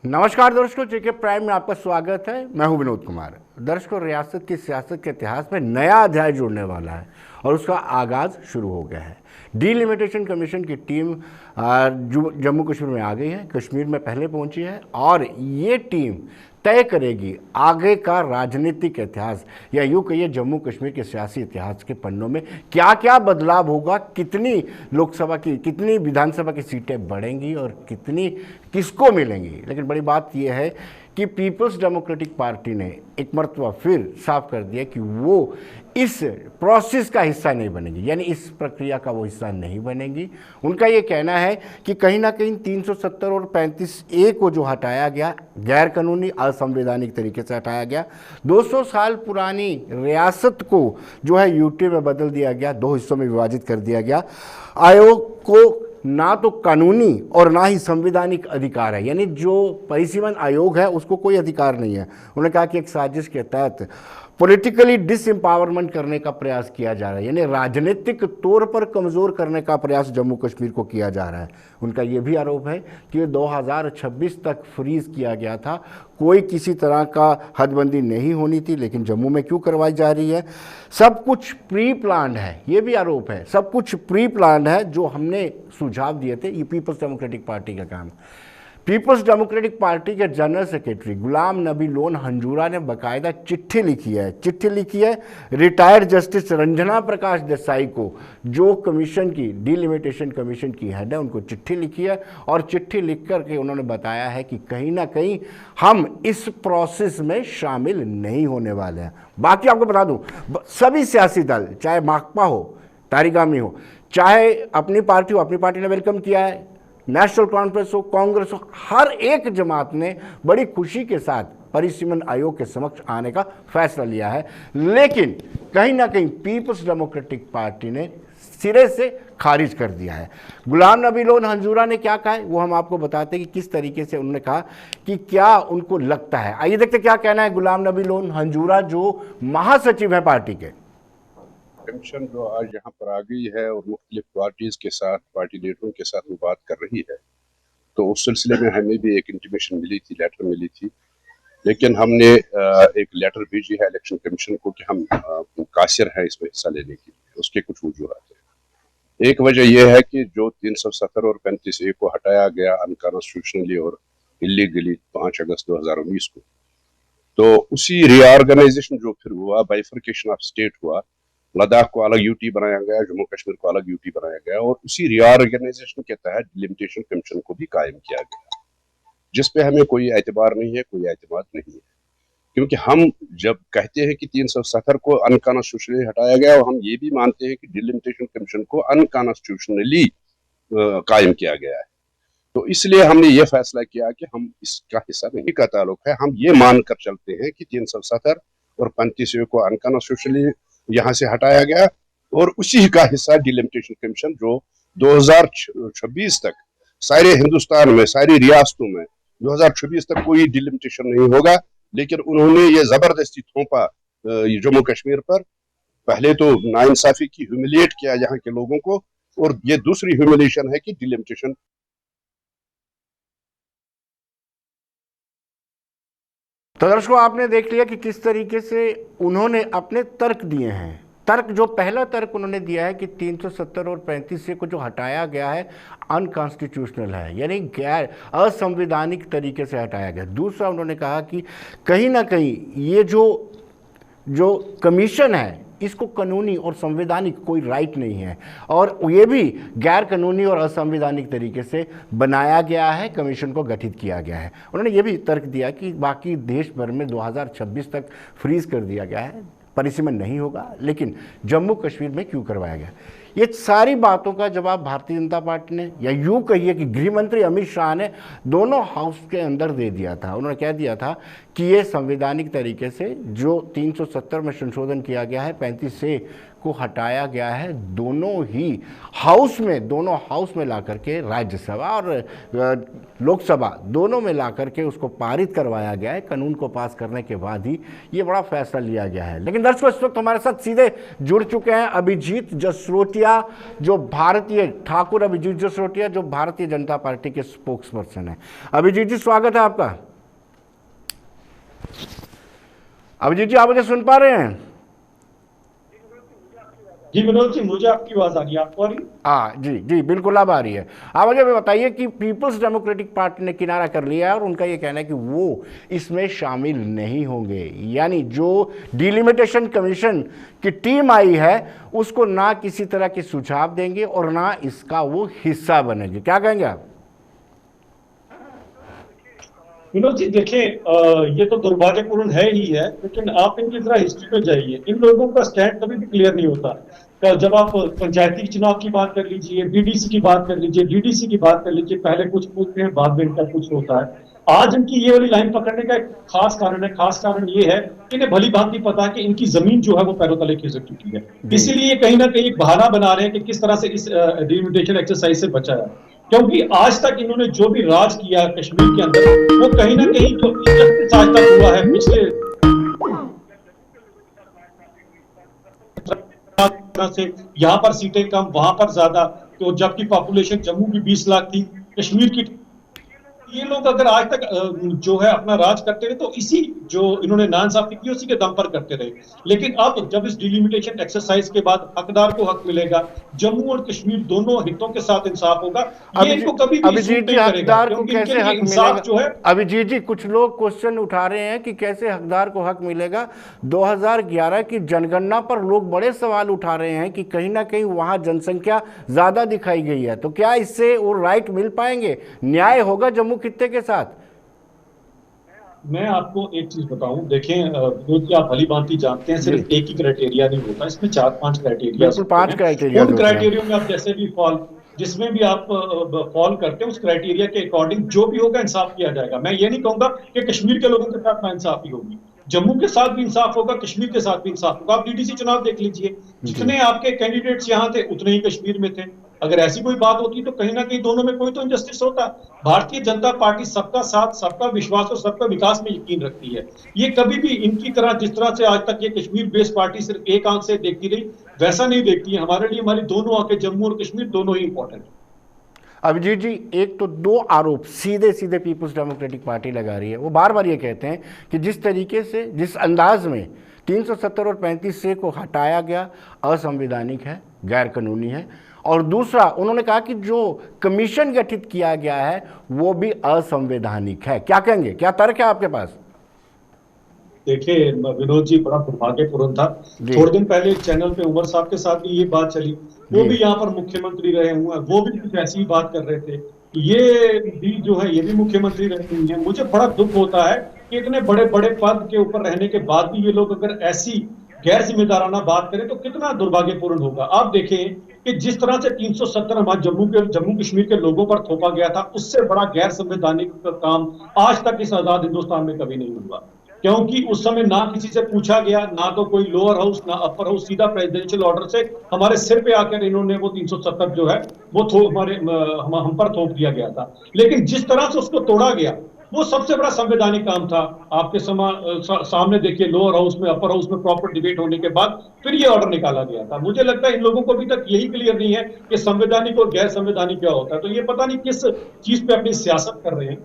नमस्कार दर्शकों, जेके प्राइम में आपका स्वागत है। मैं हूं विनोद कुमार। दर्शकों, रियासत की सियासत के इतिहास में नया अध्याय जुड़ने वाला है और उसका आगाज शुरू हो गया है। डीलिमिटेशन कमीशन की टीम जम्मू कश्मीर में आ गई है, कश्मीर में पहले पहुंची है और ये टीम तय करेगी आगे का राजनीतिक इतिहास, या यूँ कहिए जम्मू कश्मीर के सियासी इतिहास के पन्नों में क्या क्या बदलाव होगा, कितनी लोकसभा की, कितनी विधानसभा की सीटें बढ़ेंगी और कितनी किसको मिलेंगी। लेकिन बड़ी बात यह है कि पीपल्स डेमोक्रेटिक पार्टी ने एक मरतबा फिर साफ कर दिया कि वो इस प्रोसेस का हिस्सा नहीं बनेगी, यानी इस प्रक्रिया का वो हिस्सा नहीं बनेगी। उनका ये कहना है कि कहीं ना कहीं 370 और 35A को जो हटाया गया, गैर कानूनी असंवैधानिक तरीके से हटाया गया, 200 साल पुरानी रियासत को जो है यूटी में बदल दिया गया, 2 हिस्सों में विभाजित कर दिया गया। आयोग को ना तो कानूनी और ना ही संवैधानिक अधिकार है, यानी जो परिसीमन आयोग है उसको कोई अधिकार नहीं है। उन्होंने कहा कि एक साजिश के तहत पॉलिटिकली डिसएम्पावरमेंट करने का प्रयास किया जा रहा है, यानी राजनीतिक तौर पर कमज़ोर करने का प्रयास जम्मू कश्मीर को किया जा रहा है। उनका यह भी आरोप है कि ये 2026 तक फ्रीज किया गया था, कोई किसी तरह का हदबंदी नहीं होनी थी, लेकिन जम्मू में क्यों करवाई जा रही है? सब कुछ प्री प्लान्ड है, ये भी आरोप है। सब कुछ प्री प्लान्ड है, जो हमने सुझाव दिए थे। ये पीपल्स डेमोक्रेटिक पार्टी का काम। पीपल्स डेमोक्रेटिक पार्टी के general secretary Ghulam Nabi loan Hanjura ने बाकायदा चिट्ठी लिखी है रिटायर्ड जस्टिस रंजना प्रकाश देसाई को, जो कमीशन की, डीलिमिटेशन कमीशन की हेड है, उनको चिट्ठी लिखी है और चिट्ठी लिख करके उन्होंने बताया है कि कहीं ना कहीं हम इस प्रोसेस में शामिल नहीं होने वाले हैं। बाकी आपको बता दूं, सभी सियासी दल, चाहे माकपा हो, तारिगामी हो, चाहे अपनी पार्टी ने वेलकम किया है, नेशनल कॉन्फ्रेंस हो, कांग्रेस हो, हर एक जमात ने बड़ी खुशी के साथ परिसीमन आयोग के समक्ष आने का फैसला लिया है। लेकिन कहीं ना कहीं पीपल्स डेमोक्रेटिक पार्टी ने सिरे से खारिज कर दिया है। गुलाम नबी लोन हंजूरा ने क्या कहा है वो हम आपको बताते हैं कि किस तरीके से उन्होंने कहा कि क्या उनको लगता है। आइए देखते क्या कहना है गुलाम नबी लोन हंजूरा, जो महासचिव है पार्टी के। कमीशन जो आज यहाँ पर आ गई है और मुख्तलिफ पार्टीज के साथ, पार्टी लीडरों के साथ वो बात कर रही है, तो उस सिलसिले में हमें भी एक इंटीमेशन मिली थी, लेटर मिली थी। लेकिन हमने एक लेटर भेजी है इलेक्शन कमीशन को कि हम कासिर है इसमें हिस्सा लेने के लिए। उसके कुछ वजूहत हैं। एक वजह यह है कि जो 370 और 35A को हटाया गया अनकॉन्स्टिट्यूशनली और इलीगली 5 अगस्त 2019 को, तो उसी रीऑर्गेनाइजेशन जो फिर हुआ, बाइफर्केशन ऑफ स्टेट हुआ, लद्दाख को अलग यूटी बनाया गया, जम्मू कश्मीर को अलग यूटी बनाया गया और उसी रीऑर्गेनाइजेशन के तहत डिलिमिटेशन कमीशन को भी कायम किया गया, जिसपे हमें कोई एतबार नहीं है, कोई एतमाद नहीं है। क्योंकि हम जब कहते हैं कि 370 को अनकॉन्स्टिट्यूशनली हटाया गया, और हम ये भी मानते हैं कि डिलिमिटेशन कमीशन को अनकॉन्स्टिट्यूशनली कायम किया गया है, तो इसलिए हमने ये फैसला किया कि हम इसका हिस्सा नहीं का ताल्लुक है। हम ये मानकर चलते हैं कि 370 और 35A को अनकॉन्स्टिट्यूशनली यहाँ से हटाया गया और उसी का हिस्सा डिलिमिटेशन कमीशन जो 2026 तक सारे हिंदुस्तान में, सारी रियासतों में 2026 तक कोई डिलिमिटेशन नहीं होगा। लेकिन उन्होंने ये जबरदस्ती थोपा जम्मू कश्मीर पर। पहले तो नाइंसाफी की ह्यूमिलिएट किया यहाँ के लोगों को, और ये दूसरी ह्यूमिलिएशन है कि डिलिमिटेशन। तो दर्शकों, आपने देख लिया कि किस तरीके से उन्होंने अपने तर्क दिए हैं। जो पहला तर्क उन्होंने दिया है कि 370 और 35A को जो हटाया गया है अनकॉन्स्टिट्यूशनल है, यानी गैर असंवैधानिक तरीके से हटाया गया। दूसरा, उन्होंने कहा कि कहीं ना कहीं ये जो कमीशन है, इसको कानूनी और संवैधानिक कोई राइट नहीं है और ये भी गैर कानूनी और असंवैधानिक तरीके से बनाया गया है, कमीशन को गठित किया गया है। उन्होंने ये भी तर्क दिया कि बाकी देश भर में 2026 तक फ्रीज कर दिया गया है, परिसीमन नहीं होगा, लेकिन जम्मू कश्मीर में क्यों करवाया गया। ये सारी बातों का जवाब भारतीय जनता पार्टी ने, या यूँ कहिए कि गृह मंत्री अमित शाह ने दोनों हाउस के अंदर दे दिया था। उन्होंने कह दिया था कि ये संवैधानिक तरीके से जो 370 में संशोधन किया गया है, 35A को हटाया गया है दोनों हाउस में ला करके, राज्यसभा और लोकसभा दोनों में ला करके उसको पारित करवाया गया है। कानून को पास करने के बाद ही ये बड़ा फैसला लिया गया है। लेकिन दर्शकों, इस वक्त हमारे साथ सीधे जुड़ चुके हैं अभिजीत जसरोटिया, जो ठाकुर अभिजीत जसरोटिया, जो भारतीय जनता पार्टी के स्पोक्स पर्सन है। अभिजीत जी, स्वागत है आपका। अभिजीत जी, आप मुझे सुन पा रहे हैं? जी विनोद जी, मुझे आपकी आवाज आ रही है, आपको आ रही है? हाँ जी जी, बिल्कुल अब आ रही है। आप मुझे बताइए कि पीपल्स डेमोक्रेटिक पार्टी ने किनारा कर लिया है और उनका ये कहना है कि वो इसमें शामिल नहीं होंगे, यानी जो डिलिमिटेशन कमीशन की टीम आई है उसको ना किसी तरह के सुझाव देंगे और ना इसका वो हिस्सा बनेंगे। क्या कहेंगे आप? विनोद जी देखिए, ये तो दुर्भाग्यपूर्ण है ही है, लेकिन आप इनकी तरह हिस्ट्री में जाइए, इन लोगों का स्टैंड कभी भी क्लियर नहीं होता। जब आप पंचायती चुनाव की बात कर लीजिए, बीडीसी की बात कर लीजिए, डीडीसी की बात कर लीजिए, पहले कुछ पूछते हैं, बाद में इनका कुछ होता है। आज इनकी ये वाली लाइन पकड़ने का एक खास कारण ये है कि इन्हें भली भांति पता है कि इनकी जमीन जो है वो पैरों तले खिसक चुकी है। इसीलिए कहीं ना कहीं बहाना बना रहे हैं कि किस तरह से इस डिलिमिटेशन एक्सरसाइज से बचा है, क्योंकि आज तक इन्होंने जो भी राज किया कश्मीर के अंदर, वो कहीं ना कहीं जो इज्जत आज तक हुआ है पिछले से, यहाँ पर सीटें कम, वहां पर ज्यादा, तो जबकि पॉपुलेशन जम्मू की 20 लाख थी, कश्मीर की। ये लोग अगर आज तक जो है अपना राज करते रहे तो इसी जो इन्होंने नाइंसाफी की उसी के दम पर करते रहे। लेकिन अब जब इस डिलिमिटेशन एक्सरसाइज के बाद हकदार को हक मिलेगा, जम्मू और कश्मीर दोनों हितों के साथ इंसाफ होगा, ये इनको कभी भी अभिजीत जी, हकदार को कैसे हक मिलेगा? जो है अभिजीत जी, कुछ लोग क्वेश्चन उठा रहे हैं कि कैसे हकदार को हक मिलेगा। 2011 की जनगणना पर लोग बड़े सवाल उठा रहे हैं कि कहीं ना कहीं वहां जनसंख्या ज्यादा दिखाई गई है, तो क्या इससे वो राइट मिल पाएंगे, न्याय होगा जम्मू खित्ते के साथ? मैं आपको एक चीज बताऊं, देखें विनोद जी, आप भली भांति जानते हैं सिर्फ एक ही क्राइटेरिया नहीं होता, इसमें 4-5 क्राइटेरिया, 5 क्राइटेरिया। उन क्राइटेरिया में आप जैसे भी जिसमें भी आप फॉल करते हैं उस क्राइटेरिया के अकॉर्डिंग जो भी होगा इंसाफ किया जाएगा। मैं ये नहीं कहूंगा कि कश्मीर के लोगों के साथ नाइंसाफी होगी, जम्मू के साथ भी इंसाफ होगा, कश्मीर के साथ भी इंसाफ होगा। आप डीडीसी चुनाव देख लीजिए, जितने आपके कैंडिडेट्स यहाँ थे उतने ही कश्मीर में थे। अगर ऐसी कोई बात होती तो कहीं ना कहीं दोनों में कोई तो इंजस्टिस होता। भारतीय जनता पार्टी सबका साथ, सबका विश्वास और सबका विकास में यकीन रखती है। ये कभी भी इनकी तरह, जिस तरह से आज तक ये कश्मीर बेस्ड पार्टी सिर्फ एक आंख से देखती रही, वैसा नहीं देखती है। हमारे लिए हमारी दोनों आंखें, जम्मू और कश्मीर, दोनों ही इंपॉर्टेंट है। अभिजीत जी, एक तो 2 आरोप सीधे सीधे पीपल्स डेमोक्रेटिक पार्टी लगा रही है। वो बार बार ये कहते हैं कि जिस तरीके से, जिस अंदाज में 370 और 35 से को हटाया गया असंवैधानिक है, गैर कानूनी है। और दूसरा, उन्होंने कहा कि जो कमीशन गठित किया गया है वो भी असंवैधानिक है। क्या कहेंगे, क्या तर्क है आपके पास? देखिए विनोद जी, बड़ा दुर्भाग्यपूर्ण था, थोड़े दिन पहले एक चैनल पे उमर साहब के साथ भी ये बात चली, वो भी यहाँ पर मुख्यमंत्री रहे हुए हैं, वो भी कुछ ऐसी ही बात कर रहे थे। ये भी जो है, ये भी मुख्यमंत्री रहे हुए हैं। मुझे बड़ा दुख होता है कि इतने बड़े बड़े पद के ऊपर रहने के बाद भी ये लोग अगर ऐसी गैर जिम्मेदाराना बात करें तो कितना दुर्भाग्यपूर्ण होगा। आप देखें कि जिस तरह से 370 हमारे जम्मू कश्मीर के लोगों पर थोपा गया था, उससे बड़ा गैर संवैधानिक काम आज तक इस आजाद हिंदुस्तान में कभी नहीं हुआ, क्योंकि उस समय ना किसी से पूछा गया, ना तो कोई लोअर हाउस ना अपर हाउस, सीधा प्रेसिडेंशियल ऑर्डर से हमारे सिर पे आकर इन्होंने वो 370 जो है वो हम पर थोप दिया गया था। लेकिन जिस तरह से उसको तोड़ा गया, वो सबसे बड़ा संवैधानिक काम था। आपके सामने देखिए, लोअर हाउस में, अपर हाउस में प्रॉपर डिबेट होने के बाद फिर ये ऑर्डर निकाला गया था। मुझे लगता है इन लोगों को अभी तक यही क्लियर नहीं है कि संवैधानिक और गैर संवैधानिक क्या होता है, तो ये पता नहीं किस चीज पे अपनी सियासत कर रहे हैं।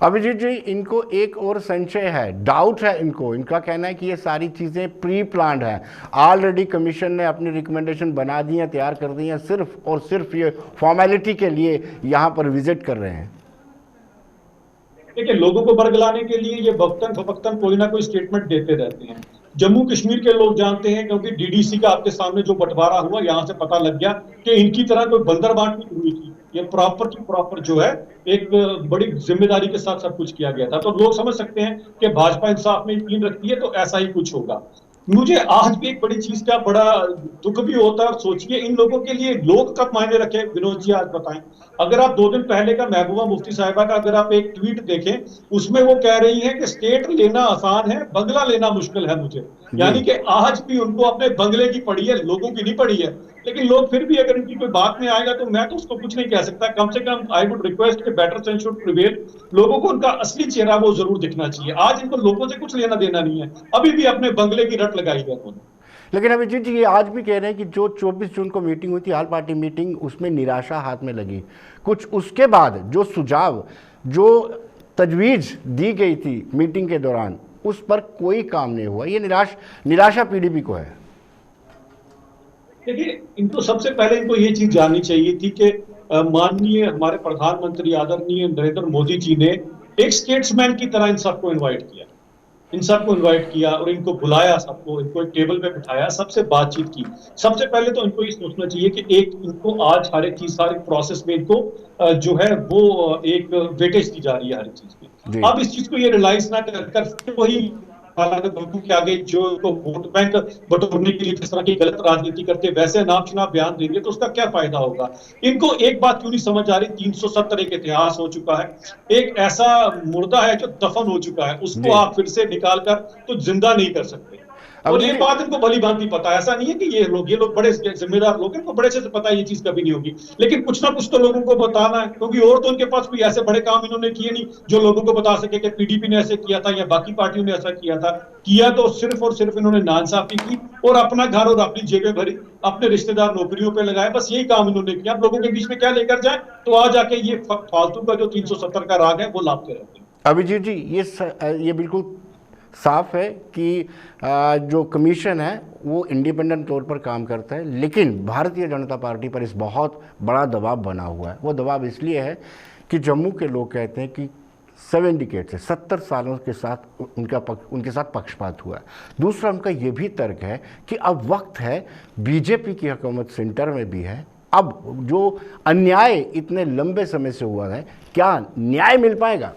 अभिजीत जी, इनको एक और संशय है, डाउट है इनको। इनका कहना है कि ये सारी चीज़ें प्री प्लान्ड है, ऑलरेडी कमीशन ने अपनी रिकमेंडेशन बना दी है, तैयार कर दी है, सिर्फ और सिर्फ ये फॉर्मेलिटी के लिए यहाँ पर विजिट कर रहे हैं। देखिए, लोगों को बरगलाने के लिए ये वक्तन फवक्तन कोई ना कोई स्टेटमेंट देते रहते हैं। जम्मू कश्मीर के लोग जानते हैं, क्योंकि डीडीसी का आपके सामने जो बंटवारा हुआ, यहाँ से पता लग गया कि इनकी तरह कोई बंदरबांट नहीं हुई थी। ये प्रॉपर की प्रॉपर जो है एक बड़ी जिम्मेदारी के साथ सब कुछ किया गया था। तो लोग समझ सकते हैं कि भाजपा इंसाफ में यकीन रखती है, तो ऐसा ही कुछ होगा। मुझे आज भी एक बड़ी चीज का बड़ा दुख भी होता है। और सोचिए इन लोगों के लिए लोग कब मायने रखे, विनोद जी आज बताएं। अगर आप 2 दिन पहले का महबूबा मुफ्ती साहिबा का अगर आप एक ट्वीट देखें, उसमें वो कह रही है कि स्टेट लेना आसान है, बंगला लेना मुश्किल है मुझे। जी। यानी कि आज भी उनको अपने बंगले की पड़ी है, लोगों की नहीं पड़ी है। लेकिन लोग फिर भी अगर इनकी कोई बात में आएगा तो मैं तो उसको कुछ नहीं कह सकता। कम से कम आई वुड रिक्वेस्ट कि बेटर सेंस शुड प्रिवेल। लोगों को उनका असली चेहरा वो जरूर दिखना चाहिए। आज इनको लोगों से कुछ लेना देना नहीं है, अभी भी अपने बंगले की रट लगाई है उन्होंने। लेकिन अभिजीत जी ये आज भी कह रहे हैं कि जो 24 जून को मीटिंग हुई थी, ऑल पार्टी मीटिंग, उसमें निराशा हाथ में लगी। कुछ उसके बाद जो सुझाव, जो तजवीज़ दी गई थी मीटिंग के दौरान, उस पर कोई काम नहीं हुआ। ये निराशा पीडीपी को है। देखिए, इनको सबसे पहले इनको ये चीज जाननी चाहिए थी कि माननीय हमारे प्रधानमंत्री आदरणीय नरेंद्र मोदी जी ने एक स्टेट्समैन की तरह इन सबको इनवाइट किया। इन सबको इनवाइट किया और इनको बुलाया, सबको इनको एक टेबल पे बिठाया, सबसे बातचीत की। सबसे पहले तो इनको ये सोचना चाहिए कि एक इनको आज हर एक चीज, हर एक प्रोसेस में इनको जो है वो एक वेटेज दी जा रही है हर एक चीज जी। में। अब इस चीज को ये रियलाइज ना कर वही हालांकि लोगों के आगे जो इनको वोट बैंक बटोरने के लिए जिस तरह की गलत राजनीति करते वैसे नाम चुनाव बयान देंगे तो उसका क्या फायदा होगा। इनको एक बात क्यों नहीं समझ आ रही, 370 एक इतिहास हो चुका है, एक ऐसा मुर्दा है जो दफन हो चुका है, उसको जी। आप फिर से निकाल कर तो जिंदा नहीं कर सकते। अब और ये जी, बात इनको भली भांति पता है। ऐसा नहीं है कि ये लोग बड़े जिम्मेदार लोग हैं, इनको बड़े से पता है ये चीज कभी नहीं होगी। लेकिन कुछ ना कुछ तो लोगों को बताना है, क्योंकि और तो उनके पास कोई ऐसे बड़े काम इन्होंने किए नहीं जो लोगों को बता सके कि पीडीपी ने ऐसे किया था या बाकी पार्टियों ने ऐसा किया था। किया तो सिर्फ और सिर्फ इन्होंने नाइंसाफी की और अपना घर और अपनी जेबें भरी, अपने रिश्तेदार नौकरियों पे लगाए, बस यही काम इन्होंने किया। अब लोगों के बीच में क्या लेकर जाए, तो आ जाके ये फालतू का जो 370 का राग है वो लाभते रहते हैं। अभिजीत जी ये बिल्कुल साफ है कि जो कमीशन है वो इंडिपेंडेंट तौर पर काम करता है, लेकिन भारतीय जनता पार्टी पर इस बहुत बड़ा दबाव बना हुआ है। वो दबाव इसलिए है कि जम्मू के लोग कहते हैं कि 70 सालों के साथ उनके साथ पक्षपात हुआ है। दूसरा उनका ये भी तर्क है कि अब वक्त है, बीजेपी की हुकूमत सेंटर में भी है, अब जो अन्याय इतने लंबे समय से हुआ है, क्या न्याय मिल पाएगा?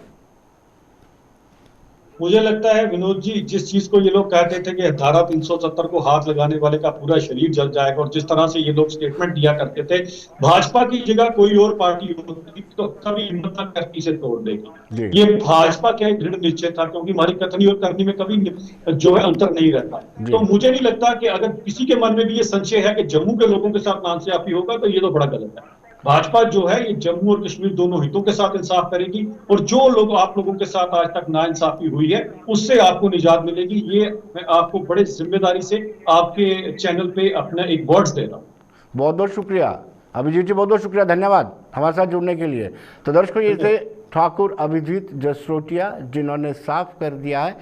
मुझे लगता है विनोद जी, जिस चीज को ये लोग कहते थे कि धारा 370 को हाथ लगाने वाले का पूरा शरीर जल जाएगा, और जिस तरह से ये लोग स्टेटमेंट दिया करते थे, भाजपा की जगह कोई और पार्टी होती तो कभी हिम्मत न करती से तोड़ देगी। ये भाजपा का एक दृढ़ निश्चय था, क्योंकि हमारी कथनी और करनी में कभी जो है अंतर नहीं रहता। तो मुझे नहीं लगता कि अगर किसी के मन में भी ये संशय है कि जम्मू के लोगों के साथ नाइंसाफी होगा, तो ये तो बड़ा गलत है। भाजपा जो है ये जम्मू और कश्मीर दोनों हितों के साथ इंसाफ करेगी, और जो लोग आप लोगों के साथ आज तक नाइंसाफी हुई है उससे आपको निजात मिलेगी। ये मैं आपको बड़े जिम्मेदारी से आपके चैनल पे अपना एक वर्ड्स दे रहा हूं। बहुत बहुत शुक्रिया अभिजीत जी, बहुत बहुत शुक्रिया, धन्यवाद हमारे साथ जुड़ने के लिए। तो दर्शकों, ये थे ठाकुर अभिजीत जसरोटिया, जिन्होंने साफ कर दिया है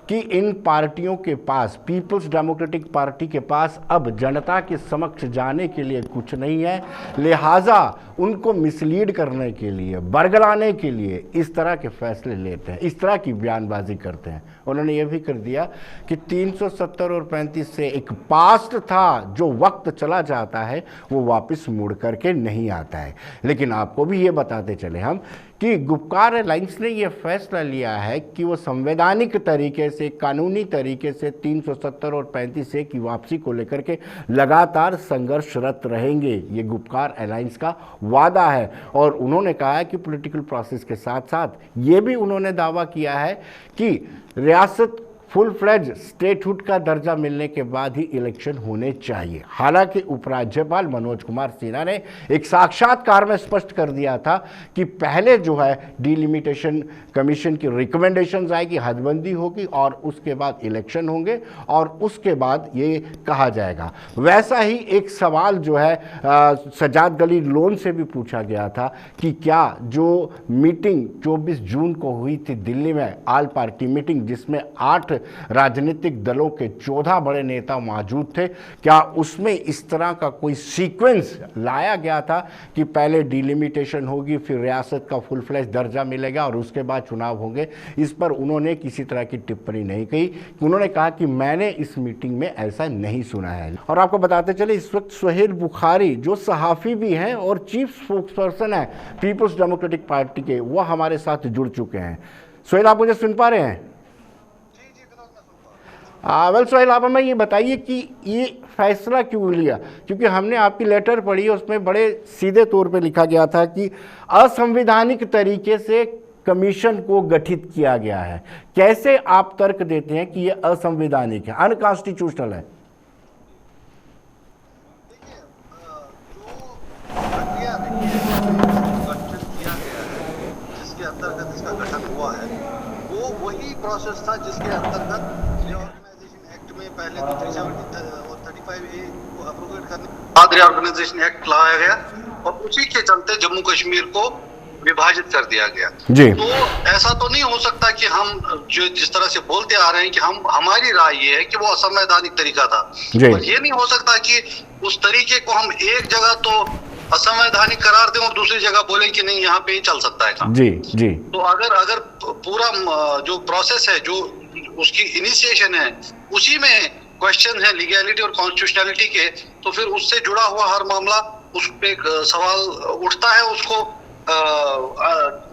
कि इन पार्टियों के पास, पीपल्स डेमोक्रेटिक पार्टी के पास अब जनता के समक्ष जाने के लिए कुछ नहीं है, लिहाजा उनको मिसलीड करने के लिए, बरगलाने के लिए इस तरह के फैसले लेते हैं, इस तरह की बयानबाजी करते हैं। उन्होंने ये भी कर दिया कि 370 और 35 से एक पास्ट था, जो वक्त चला जाता है वो वापस मुड़ करके नहीं आता है। लेकिन आपको भी ये बताते चले हम कि गुपकार अलायंस ने यह फैसला लिया है कि वो संवैधानिक तरीके से, कानूनी तरीके से 370 और 35 से की वापसी को लेकर के लगातार संघर्षरत रहेंगे। ये गुपकार अलायंस का वादा है। और उन्होंने कहा है कि पॉलिटिकल प्रोसेस के साथ साथ ये भी उन्होंने दावा किया है कि रियासत फुल फ्लेज स्टेटहुड का दर्जा मिलने के बाद ही इलेक्शन होने चाहिए। हालांकि उपराज्यपाल मनोज कुमार सिन्हा ने एक साक्षात्कार में स्पष्ट कर दिया था कि पहले जो है डिलिमिटेशन कमीशन की रिकमेंडेशंस आएगी, हदबंदी होगी, और उसके बाद इलेक्शन होंगे, और उसके बाद ये कहा जाएगा। वैसा ही एक सवाल जो है सजाद गली लोन से भी पूछा गया था कि क्या जो मीटिंग 24 जून को हुई थी दिल्ली में, ऑल पार्टी मीटिंग, जिसमें 8 राजनीतिक दलों के 14 बड़े नेता मौजूद थे, क्या उसमें इस तरह का कोई सीक्वेंस लाया गया था कि पहले डिलिमिटेशन होगी, फिर रियासत का फुल फ्लैश दर्जा मिलेगा और उसके बाद चुनाव होंगे? इस पर उन्होंने किसी तरह की टिप्पणी नहीं की। उन्होंने कहा कि मैंने इस मीटिंग में ऐसा नहीं सुना है। और आपको बताते चले, इस वक्त सुहेल बुखारी, जो सहाफ़ी भी हैं और चीफ स्पोक्सपर्सन है पीपल्स डेमोक्रेटिक पार्टी के, वो हमारे साथ जुड़ चुके हैं। सुहेल, आप मुझे सुन पा रहे हैं? वेल सोहेल, आप हमें ये बताइए कि ये फैसला क्यों लिया, क्योंकि हमने आपकी लेटर पढ़ी, उसमें बड़े सीधे तौर पे लिखा गया था कि असंवैधानिक तरीके से कमीशन को गठित किया गया है। कैसे आप तर्क देते हैं कि ये असंवैधानिक है, अनकॉन्स्टिट्यूशनल है? जिसके अंतर्गत इसका गठन हुआ है वो वही प्रोसेस था जिसके अंतर्गत रीऑर्गेनाइजेशन एक्ट में पहले तो 370 और 35A को अप्रूव करने बाद रीऑर्गेनाइजेशन एक्ट लाया गया और उसी के चलते जम्मू कश्मीर को विभाजित कर दिया गया जी। तो ऐसा तो नहीं हो सकता कि हम जो जिस तरह से बोलते आ रहे हैं कि हमारी राय ये है कि वो असंवैधानिक तरीका था, और ये नहीं हो सकता कि उस तरीके को हम एक जगह तो असंवैधानिक करार दें और दूसरी जगह बोले कि नहीं यहाँ पे ही चल सकता है काम। जी जी। तो अगर पूरा जो प्रोसेस है, जो उसकी इनिशिएशन है, उसी में क्वेश्चन है लीगैलिटी और कॉन्स्टिट्यूशनलिटी के, तो फिर उससे जुड़ा हुआ हर मामला उस पे सवाल उठता है, उसको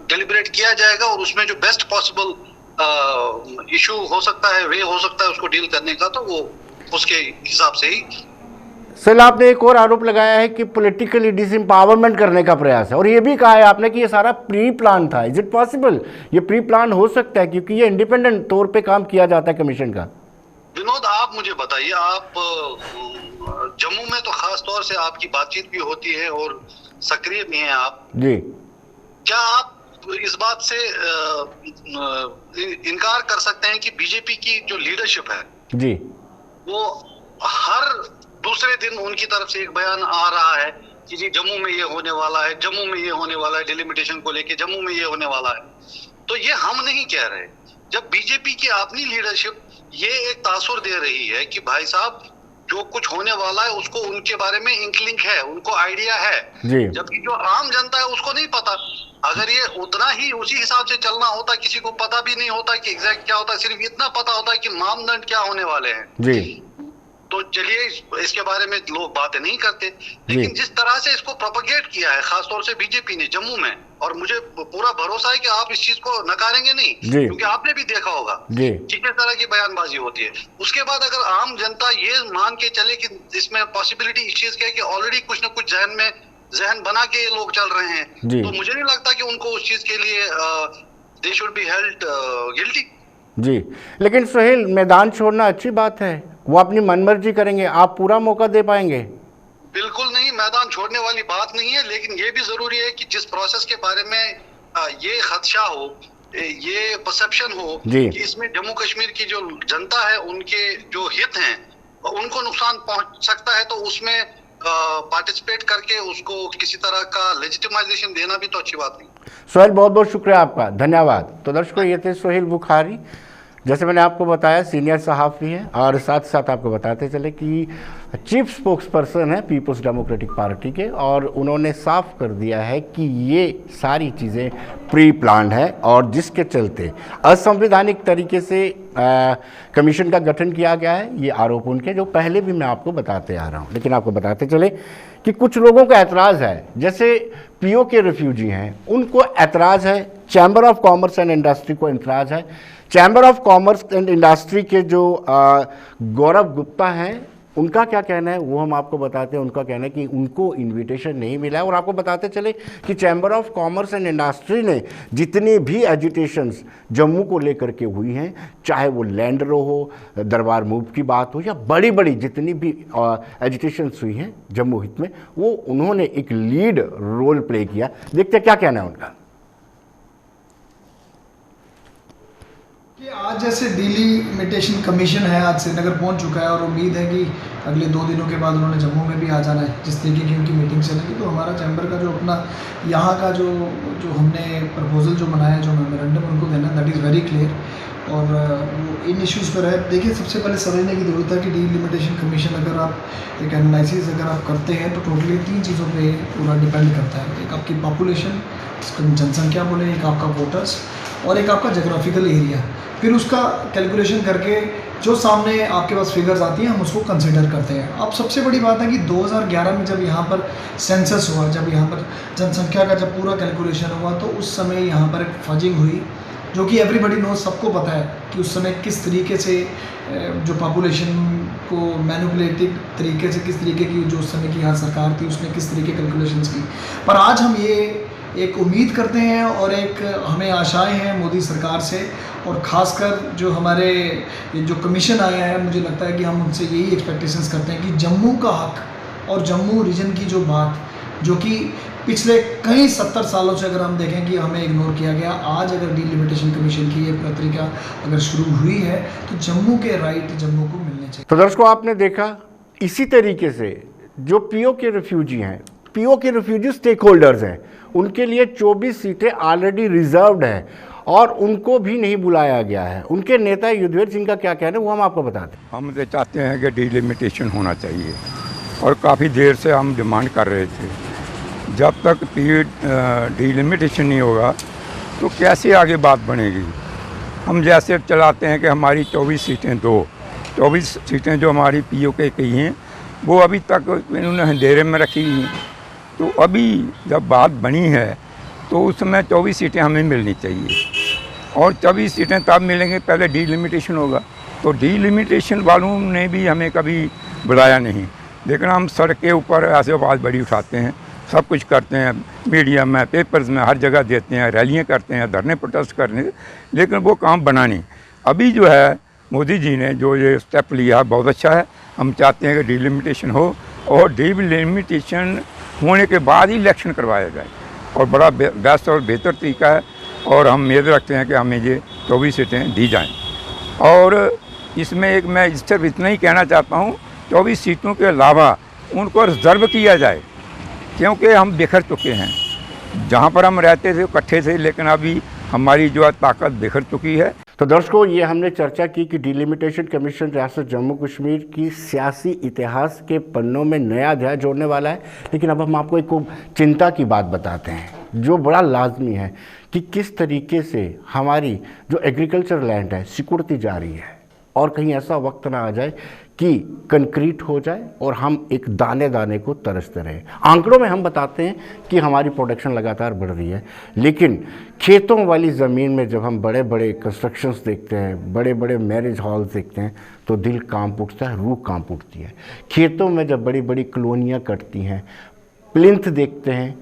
डिलिब्रेट किया जाएगा और उसमें जो बेस्ट पॉसिबल इशू हो सकता है, वे हो सकता है उसको डील करने का, तो वो उसके हिसाब से ही। सर, आपने एक और आरोप लगाया है कि पॉलिटिकली डिसएम्पावरमेंट करने का प्रयास है, और ये भी कहा है आपने कि ये सारा प्री प्लान था। इज इट पॉसिबल, ये प्री प्लान हो सकता है, क्योंकि ये इंडिपेंडेंट तौर पे काम किया जाता है कमीशन का? विनोद, आप मुझे बताइए, आप जम्मू में तो खास तौर से आपकी बातचीत भी होती है और सक्रिय भी हैं आप जी, क्या आप इस बात से इनकार कर सकते हैं कि बीजेपी की जो लीडरशिप है जी, वो हर दूसरे दिन उनकी तरफ से एक बयान आ रहा है कि जी जम्मू में ये होने वाला है, जम्मू में ये होने वाला है, डिलिमिटेशन को लेके जम्मू में ये होने वाला है। तो ये हम नहीं कह रहे, जब बीजेपी की अपनी लीडरशिप ये एक तासुर दे रही है कि भाई साहब जो कुछ होने वाला है उसको उनके बारे में इंकलिंग है, उनको आइडिया है, जबकि जो आम जनता है उसको नहीं पता। अगर ये उतना ही उसी हिसाब से चलना होता, किसी को पता भी नहीं होता कि एग्जैक्ट क्या होता है, सिर्फ इतना पता होता है कि मानदंड क्या होने वाले हैं जी, तो चलिए इसके बारे में लोग बातें नहीं करते। लेकिन जिस तरह से इसको प्रोपेगेट किया है खासतौर से बीजेपी ने जम्मू में, और मुझे पूरा भरोसा है कि आप इस चीज को नकारेंगे नहीं, क्योंकि आपने भी देखा होगा कि किस तरह की बयानबाजी होती है। उसके बाद अगर आम जनता ये मान के चले कि इसमें पॉसिबिलिटी इस चीज की है कि ऑलरेडी कुछ न कुछ जहन बना के लोग चल रहे हैं, तो मुझे नहीं लगता कि उनको उस चीज के लिए they should be held guilty. जी, लेकिन सोहेल, मैदान छोड़ना अच्छी बात है, वो अपनी मनमर्जी करेंगे, आप पूरा मौका दे पाएंगे? बिल्कुल नहीं, मैदान छोड़ने वाली बात नहीं है, लेकिन ये भी जरूरी है कि जिस प्रोसेस के बारे में ये खदशा हो, ये परसेप्शन हो कि इसमें जम्मू कश्मीर की जो जनता है उनके जो हित हैं उनको नुकसान पहुंच सकता है, तो उसमें पार्टिसिपेट करके उसको किसी तरह का लेजिटिमाइजेशन देना भी तो अच्छी बात नहीं। सोहेल, बहुत बहुत शुक्रिया आपका, धन्यवाद। तो दर्शकों, ये थे सोहेल बुखारी, जैसे मैंने आपको बताया सीनियर सहाफ़ी हैं, और साथ साथ आपको बताते चले कि चीफ स्पोक्स पर्सन है पीपल्स डेमोक्रेटिक पार्टी के, और उन्होंने साफ कर दिया है कि ये सारी चीज़ें प्री प्लान्ड है और जिसके चलते असंवैधानिक तरीके से कमीशन का गठन किया गया है। ये आरोप उनके जो पहले भी मैं आपको बताते आ रहा हूँ, लेकिन आपको बताते चले कि कुछ लोगों का ऐतराज़ है, जैसे पीओ के रिफ्यूजी हैं उनको ऐतराज़ है, chamber of commerce and industry को ऐतराज़ है। Chamber of commerce and industry के जो गौरव गुप्ता हैं उनका क्या कहना है वो हम आपको बताते हैं। उनका कहना है कि उनको इनविटेशन नहीं मिला है, और आपको बताते चले कि chamber of commerce and industry ने जितनी भी एजिटेशंस जम्मू को लेकर के हुई हैं, चाहे वो लैंड रो हो, दरबार मूव की बात हो, या बड़ी बड़ी जितनी भी एजिटेशंस हुई हैं जम्मू हित में, वो उन्होंने एक लीड रोल प्ले किया। देखते क्या कहना है उनका। आज जैसे डिलिमिटेशन कमीशन है आज श्रीनगर पहुंच चुका है, और उम्मीद है कि अगले 2 दिनों के बाद उन्होंने जम्मू में भी आ जाना है, जिस तरीके की उनकी मीटिंग चलेगी। तो हमारा चैम्बर का जो अपना यहाँ का जो हमने प्रपोजल जो बनाया, जो मेमोरेंडम उनको देना, दैट इज़ वेरी क्लियर, और वो इन इश्यूज़ पर है। देखिए, सबसे पहले समझने की ज़रूरत है कि डिलिमिटेशन कमीशन अगर आप एक एनालिसिस अगर आप करते हैं तो टोटली 3 चीज़ों पे पूरा डिपेंड करता है। एक आपकी पॉपुलेशन, जनसंख्या बोले, एक आपका वोटर्स, और एक आपका जोग्राफिकल एरिया। फिर उसका कैलकुलेशन करके जो सामने आपके पास फिगर्स आती हैं हम उसको कंसिडर करते हैं। अब सबसे बड़ी बात है कि 2011 में जब यहाँ पर सेंसस हुआ, जब यहाँ पर जनसंख्या का जब पूरा कैलकुलेशन हुआ, तो उस समय यहाँ पर एक फजिंग हुई, जो कि एवरीबडी नो, सबको पता है कि उस समय किस तरीके से जो पॉपुलेशन को मैनिपुलेटिव तरीके से, किस तरीके की जो उस समय की यहाँ सरकार थी उसने किस तरीके कैलकुलेशंस की। पर आज हम ये एक उम्मीद करते हैं और एक हमें आशाएं हैं मोदी सरकार से, और ख़ासकर जो हमारे ये जो कमीशन आया है, मुझे लगता है कि हम उनसे यही एक्सपेक्टेशंस करते हैं कि जम्मू का हक और जम्मू रीजन की जो बात, जो कि पिछले कई 70 सालों से अगर हम देखें कि हमें इग्नोर किया गया, आज अगर डीलिमिटेशन कमीशन की ये प्रक्रिया अगर शुरू हुई है तो जम्मू के राइट जम्मू को मिलने चाहिए। तो दर्शकों, आपने देखा इसी तरीके से जो पीओ के रिफ्यूजी हैं, पीओ के रिफ्यूजी स्टेक होल्डर्स हैं, उनके लिए 24 सीटें ऑलरेडी रिजर्व्ड हैं और उनको भी नहीं बुलाया गया है। उनके नेता युद्धवीर सिंह का क्या कहना है वो हम आपको बताते हैं। हम तो चाहते हैं कि डीलिमिटेशन होना चाहिए और काफ़ी देर से हम डिमांड कर रहे थे। जब तक डीलिमिटेशन नहीं होगा तो कैसे आगे बात बनेगी। हम जैसे चलाते हैं कि हमारी 24 सीटें 24 सीटें जो हमारी पीओ के की हैं वो अभी तक इन्होंने अंधेरे में रखी हुई हैं। तो अभी जब बात बनी है तो उस समय 24 सीटें हमें मिलनी चाहिए और 24 सीटें तब मिलेंगे पहले डीलिमिटेशन होगा। तो डीलिमिटेशन वालों ने भी हमें कभी बुलाया नहीं, लेकिन हम सड़क के ऊपर ऐसे आवाज़ बड़ी उठाते हैं, सब कुछ करते हैं, मीडिया में, पेपर्स में, हर जगह देते हैं, रैलियाँ करते हैं, धरने प्रोटेस्ट करने, लेकिन वो काम बना नहीं। अभी जो है मोदी जी ने जो ये स्टेप लिया है बहुत अच्छा है। हम चाहते हैं कि डीलिमिटेशन हो और डीलिमिटेशन होने के बाद ही इलेक्शन करवाया जाए और बड़ा बेस्ट और बेहतर तरीका है और हम उम्मीद रखते हैं कि हमें ये 24 सीटें दी जाएँ। और इसमें एक मैं सिर्फ इतना ही कहना चाहता हूँ, 24 सीटों के अलावा उनको रिजर्व किया जाए, क्योंकि हम बिखर चुके हैं। जहाँ पर हम रहते थे इकट्ठे थे, लेकिन अभी हमारी जो है ताकत बिखर चुकी है। तो दर्शकों, ये हमने चर्चा की कि डिलिमिटेशन कमीशन रियासत जम्मू कश्मीर की सियासी इतिहास के पन्नों में नया अध्याय जोड़ने वाला है। लेकिन अब हम आपको एक चिंता की बात बताते हैं जो बड़ा लाजमी है कि किस तरीके से हमारी जो एग्रीकल्चर लैंड है सिकुड़ती जा रही है और कहीं ऐसा वक्त ना आ जाए कि कंक्रीट हो जाए और हम एक दाने दाने को तरसते रहें। आंकड़ों में हम बताते हैं कि हमारी प्रोडक्शन लगातार बढ़ रही है, लेकिन खेतों वाली ज़मीन में जब हम बड़े बड़े कंस्ट्रक्शंस देखते हैं, बड़े बड़े मैरिज हॉल्स देखते हैं तो दिल कांप उठता है, रूह कांप उठती है। खेतों में जब बड़ी बड़ी कॉलोनियाँ कटती हैं, प्लिंथ देखते हैं,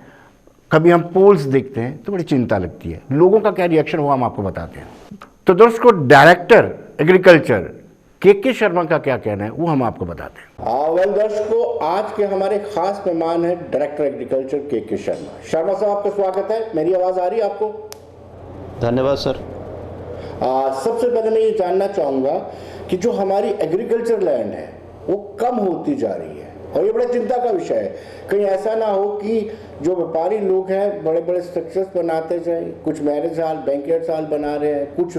कभी हम पोल्स देखते हैं तो बड़ी चिंता लगती है। लोगों का क्या रिएक्शन हुआ हम आपको बताते हैं। तो दोस्तों, डायरेक्टर एग्रीकल्चर के शर्मा का क्या कहना है वो हम आपको बताते हैं। वेल दर्शकों, आज के हमारे खास मेहमान हैं डायरेक्टर एग्रीकल्चर के शर्मा। शर्मा साहब, आपका स्वागत है। मेरी आवाज़ आ रही है आपको? धन्यवाद सर। सबसे पहले मैं ये जानना चाहूँगा कि जो हमारी एग्रीकल्चर लैंड है वो कम होती जा रही है और ये बड़ा चिंता का विषय है। कहीं ऐसा ना हो कि जो व्यापारी लोग हैं बड़े बड़े स्ट्रक्चर्स बनाते जाए, कुछ मैरिज हॉल, बैंकेट हॉल बना रहे हैं, कुछ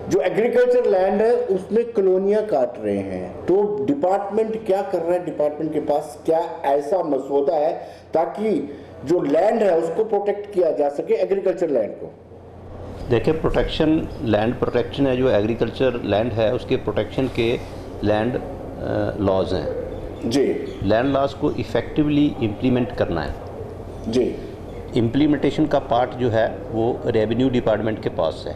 जो एग्रीकल्चर लैंड है उसमें कॉलोनियाँ काट रहे हैं। तो डिपार्टमेंट क्या कर रहा है? डिपार्टमेंट के पास क्या ऐसा मसौदा है ताकि जो लैंड है उसको प्रोटेक्ट किया जा सके, एग्रीकल्चर लैंड को? देखिए, प्रोटेक्शन, लैंड प्रोटेक्शन है, जो एग्रीकल्चर लैंड है उसके प्रोटेक्शन के लैंड लॉज हैं जी। लैंड लॉज को इफ़ेक्टिवली इम्प्लीमेंट करना है जी। इम्प्लीमेंटेशन का पार्ट जो है वो रेवेन्यू डिपार्टमेंट के पास है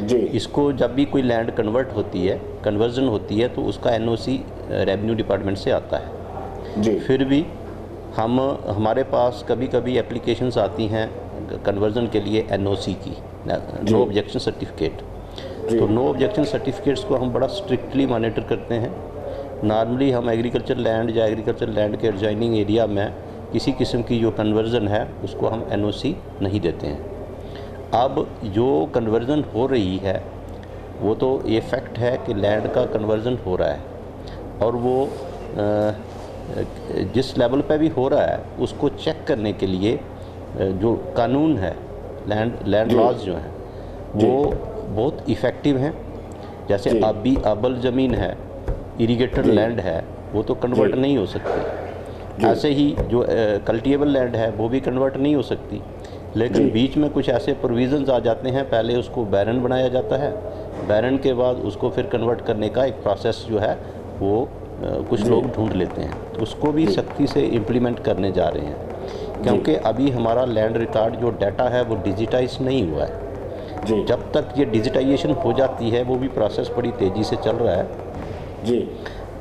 जी। इसको जब भी कोई लैंड कन्वर्जन होती है तो उसका एनओसी रेवेन्यू डिपार्टमेंट से आता है जी। फिर भी हमारे पास कभी कभी एप्लीकेशंस आती हैं कन्वर्जन के लिए एनओसी की, नो ऑब्जेक्शन सर्टिफिकेट। तो नो ऑब्जेक्शन सर्टिफिकेट्स को हम बड़ा स्ट्रिक्टली मॉनिटर करते हैं। नॉर्मली हम एग्रीकल्चर लैंड या एग्रीकल्चर लैंड के एडजॉइनिंग एरिया में किसी किस्म की जो कन्वर्जन है उसको हम एनओसी नहीं देते हैं। अब जो कन्वर्जन हो रही है वो तो ये फैक्ट है कि लैंड का कन्वर्जन हो रहा है और वो जिस लेवल पे भी हो रहा है उसको चेक करने के लिए जो कानून है, लैंड लॉज जो हैं वो बहुत इफ़ेक्टिव हैं। जैसे अबल ज़मीन है, इरिगेटेड लैंड है, वो तो कन्वर्ट नहीं हो सकती। ऐसे ही जो कल्टिएबल लैंड है वो भी कन्वर्ट नहीं हो सकती, लेकिन बीच में कुछ ऐसे प्रोविज़न्स आ जाते हैं। पहले उसको बैरन बनाया जाता है, बैरन के बाद उसको फिर कन्वर्ट करने का एक प्रोसेस जो है वो कुछ लोग ढूंढ लेते हैं। तो उसको भी सख्ती से इम्प्लीमेंट करने जा रहे हैं, क्योंकि अभी हमारा लैंड रिकॉर्ड जो डाटा है वो डिजिटाइज नहीं हुआ है। जी। जब तक ये डिजिटाइजेशन हो जाती है, वो भी प्रोसेस बड़ी तेज़ी से चल रहा है जी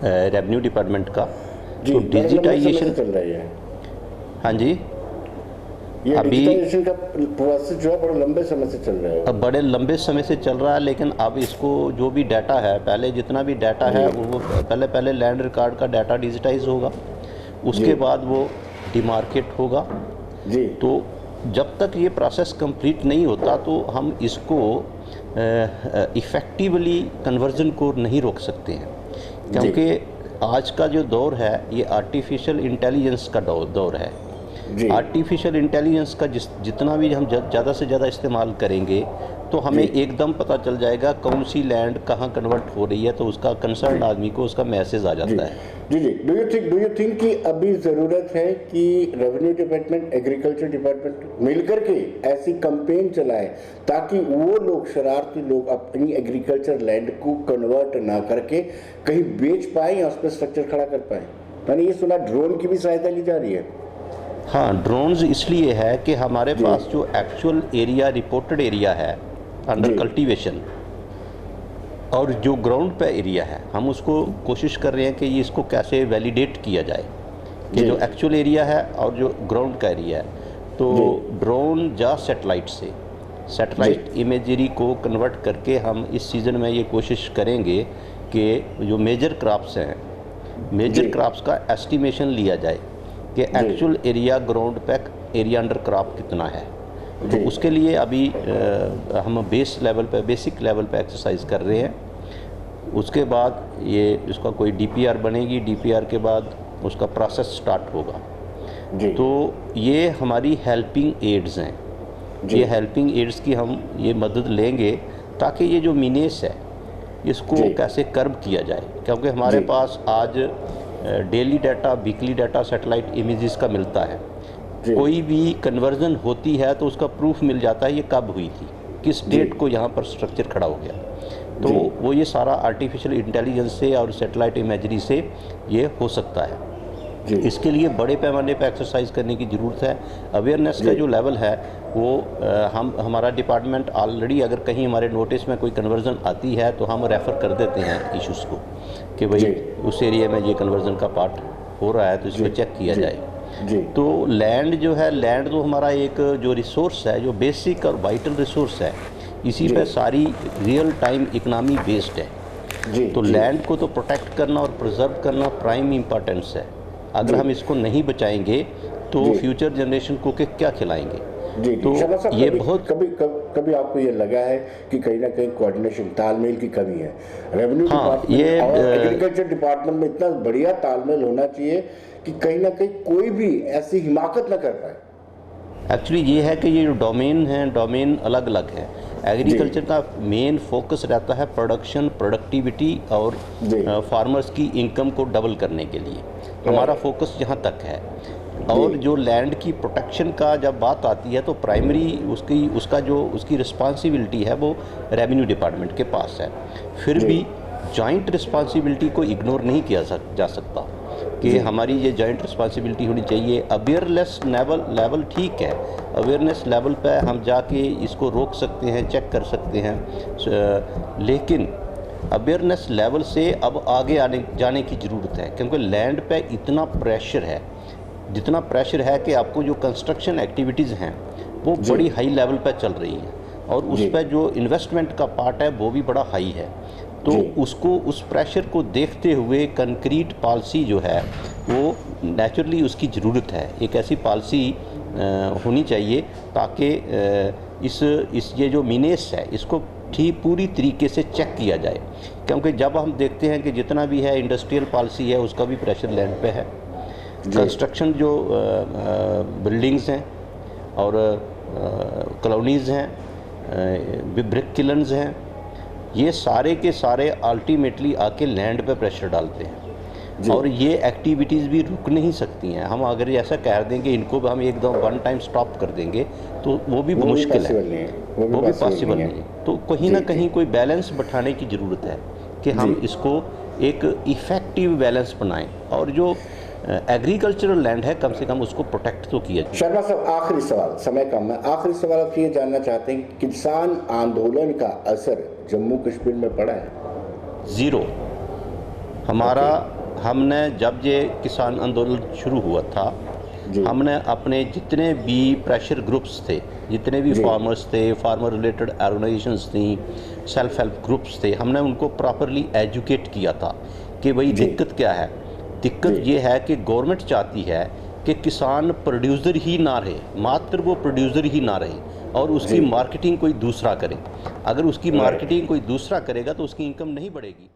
रेवेन्यू डिपार्टमेंट का। जी, तो बड़े लंबे समय डिजिटाइजेशन, से चल रही है हाँ जी, ये अभी डिजिटाइजेशन का प्रोसेस जो है बड़े लंबे समय से चल रहा है। अब बड़े लंबे समय से चल रहा है, लेकिन अब इसको जो भी डाटा है, पहले जितना भी डाटा है वो पहले लैंड रिकॉर्ड का डाटा डिजिटाइज होगा, उसके बाद वो डिमार्केट होगा जी। तो जब तक ये प्रोसेस कंप्लीट नहीं होता तो हम इसको इफ़ेक्टिवली कन्वर्जन को नहीं रोक सकते हैं, क्योंकि आज का जो दौर है ये आर्टिफिशियल इंटेलिजेंस का दौर है। आर्टिफिशियल इंटेलिजेंस का जितना भी हम ज़्यादा से ज़्यादा इस्तेमाल करेंगे तो हमें एकदम पता चल जाएगा कौन सी लैंड कहाँ कन्वर्ट हो रही है, तो उसका कंसर्न आदमी को उसका मैसेज आ जाता है। जी जी, डू यू थिंक कि अभी ज़रूरत है कि रेवेन्यू डिपार्टमेंट, एग्रीकल्चर डिपार्टमेंट मिलकर के ऐसी कैंपेन चलाए ताकि वो लोग, शरारती लोग, अपनी एग्रीकल्चर लैंड को कन्वर्ट ना करके कहीं बेच पाए या उस पर स्ट्रक्चर खड़ा कर पाए? मैंने ये सुना ड्रोन की भी सहायता ली जा रही है। हाँ, ड्रोन्स इसलिए है कि हमारे पास जो एक्चुअल एरिया, रिपोर्टेड एरिया है अंडर कल्टीवेशन, और जो ग्राउंड पे एरिया है, हम उसको कोशिश कर रहे हैं कि ये इसको कैसे वैलिडेट किया जाए कि जो एक्चुअल एरिया है और जो ग्राउंड का एरिया है। तो ड्रोन या सैटेलाइट इमेजरी को कन्वर्ट करके हम इस सीज़न में ये कोशिश करेंगे कि जो मेजर क्रॉप्स हैं, मेजर क्रॉप्स का एस्टिमेशन लिया जाए कि एक्चुअल एरिया, ग्राउंड पे एरिया अंडर क्रॉप कितना है। तो उसके लिए अभी हम बेसिक लेवल पे एक्सरसाइज कर रहे हैं। उसके बाद ये इसका कोई डीपीआर बनेगी, डीपीआर के बाद उसका प्रोसेस स्टार्ट होगा। तो ये हमारी हेल्पिंग एड्स हैं, ये हेल्पिंग एड्स की हम ये मदद लेंगे ताकि ये जो मीनेस है इसको कैसे कर्ब किया जाए, क्योंकि हमारे पास आज daily data, weekly data satellite images का मिलता है। कोई भी कन्वर्जन होती है तो उसका प्रूफ मिल जाता है ये कब हुई थी, किस डेट को यहाँ पर स्ट्रक्चर खड़ा हो गया। तो वो ये सारा आर्टिफिशियल इंटेलिजेंस से और सैटेलाइट इमेजरी से ये हो सकता है। इसके लिए बड़े पैमाने पर एक्सरसाइज करने की ज़रूरत है। अवेयरनेस का जो लेवल है वो हमारा डिपार्टमेंट ऑलरेडी, अगर कहीं हमारे नोटिस में कोई कन्वर्जन आती है तो हम रेफ़र कर देते हैं इश्यूज़ को कि भाई उस एरिया में ये कन्वर्जन का पार्ट हो रहा है तो इसको चेक किया जाए। तो लैंड जो है, लैंड तो हमारा एक जो रिसोर्स है, जो बेसिक और वाइटल रिसोर्स है, इसी पे सारी रियल टाइम इकनॉमी बेस्ड है। तो लैंड को तो प्रोटेक्ट करना और प्रिजर्व करना प्राइम इम्पोर्टेंस है। अगर हम इसको नहीं बचाएंगे तो फ्यूचर जनरेशन को क्या खिलाएंगे। तो ये बहुत कभी आपको ये लगा है कि कहीं ना कहीं कोऑर्डिनेशन, तालमेल की कमी है रेवेन्यू डिपार्टमेंट और एग्रीकल्चर डिपार्टमेंट में? इतना बढ़िया तालमेल होना चाहिए कि कहीं ना कहीं कोई भी ऐसी हिमाकत ना कर पाए। एक्चुअली ये है कि ये जो डोमेन है, डोमेन अलग अलग है। एग्रीकल्चर का मेन फोकस रहता है प्रोडक्शन, प्रोडक्टिविटी और फार्मर्स की इनकम को डबल करने के लिए हमारा फोकस यहाँ तक है। और जो लैंड की प्रोटेक्शन का जब बात आती है तो प्राइमरी उसकी रिस्पॉन्सिबिलिटी है वो रेवेन्यू डिपार्टमेंट के पास है। फिर भी जॉइंट रिस्पॉन्सिबिलिटी को इग्नोर नहीं किया जा सकता कि हमारी ये जॉइंट रिस्पॉन्सिबिलिटी होनी चाहिए। अवेयरनेस लेवल ठीक है, अवेयरनेस लेवल पे हम जाके इसको रोक सकते हैं, चेक कर सकते हैं, लेकिन अवेयरनेस लेवल से अब आगे जाने की ज़रूरत है, क्योंकि लैंड पे इतना प्रेशर है, जितना प्रेशर है कि आपको जो कंस्ट्रक्शन एक्टिविटीज़ हैं वो बड़ी हाई लेवल पे चल रही हैं और उस पर जो इन्वेस्टमेंट का पार्ट है वो भी बड़ा हाई है। तो उस प्रेशर को देखते हुए कंक्रीट पॉलिसी जो है वो नेचुरली उसकी ज़रूरत है। एक ऐसी पॉलिसी होनी चाहिए ताकि ये जो मीनेस है इसको पूरी तरीके से चेक किया जाए, क्योंकि जब हम देखते हैं कि जितना भी है इंडस्ट्रियल पॉलिसी है उसका भी प्रेशर लैंड पे है। कंस्ट्रक्शन जो बिल्डिंग्स हैं और कॉलोनीज़ हैं, ब्रिक किलन्स हैं, ये सारे के सारे अल्टीमेटली आके लैंड पे प्रेशर डालते हैं और ये एक्टिविटीज़ भी रुक नहीं सकती हैं। हम अगर ऐसा कह देंगे इनको हम एकदम वन टाइम स्टॉप कर देंगे तो वो भी मुश्किल है, वो भी पॉसिबल नहीं है। तो कहीं ना कहीं कोई बैलेंस बैठाने की ज़रूरत है कि हम इसको एक इफ़ेक्टिव बैलेंस बनाएं। और जो एग्रीकल्चरल लैंड है, कम से कम उसको प्रोटेक्ट तो किया जाए। शर्मा साहब, आखिरी सवाल, समय कम है, आखिरी सवाल आपसे ये जानना चाहते हैं कि किसान आंदोलन का असर जम्मू कश्मीर में पड़ा है? ज़ीरो। हमारा हमने जब ये किसान आंदोलन शुरू हुआ था, हमने अपने जितने भी प्रेशर ग्रुप्स थे, जितने भी फार्मर्स थे, फार्मर रिलेटेड ऑर्गेनाइजेशंस थी, सेल्फ हेल्प ग्रुप्स थे, हमने उनको प्रॉपरली एजुकेट किया था कि भाई दिक्कत क्या है। दिक्कत ये है कि गवर्नमेंट चाहती है कि किसान प्रोड्यूसर ही ना रहे, मात्र वो प्रोड्यूसर ही ना रहे और उसकी मार्केटिंग कोई दूसरा करे। अगर उसकी मार्केटिंग कोई दूसरा करेगा तो उसकी इनकम नहीं बढ़ेगी।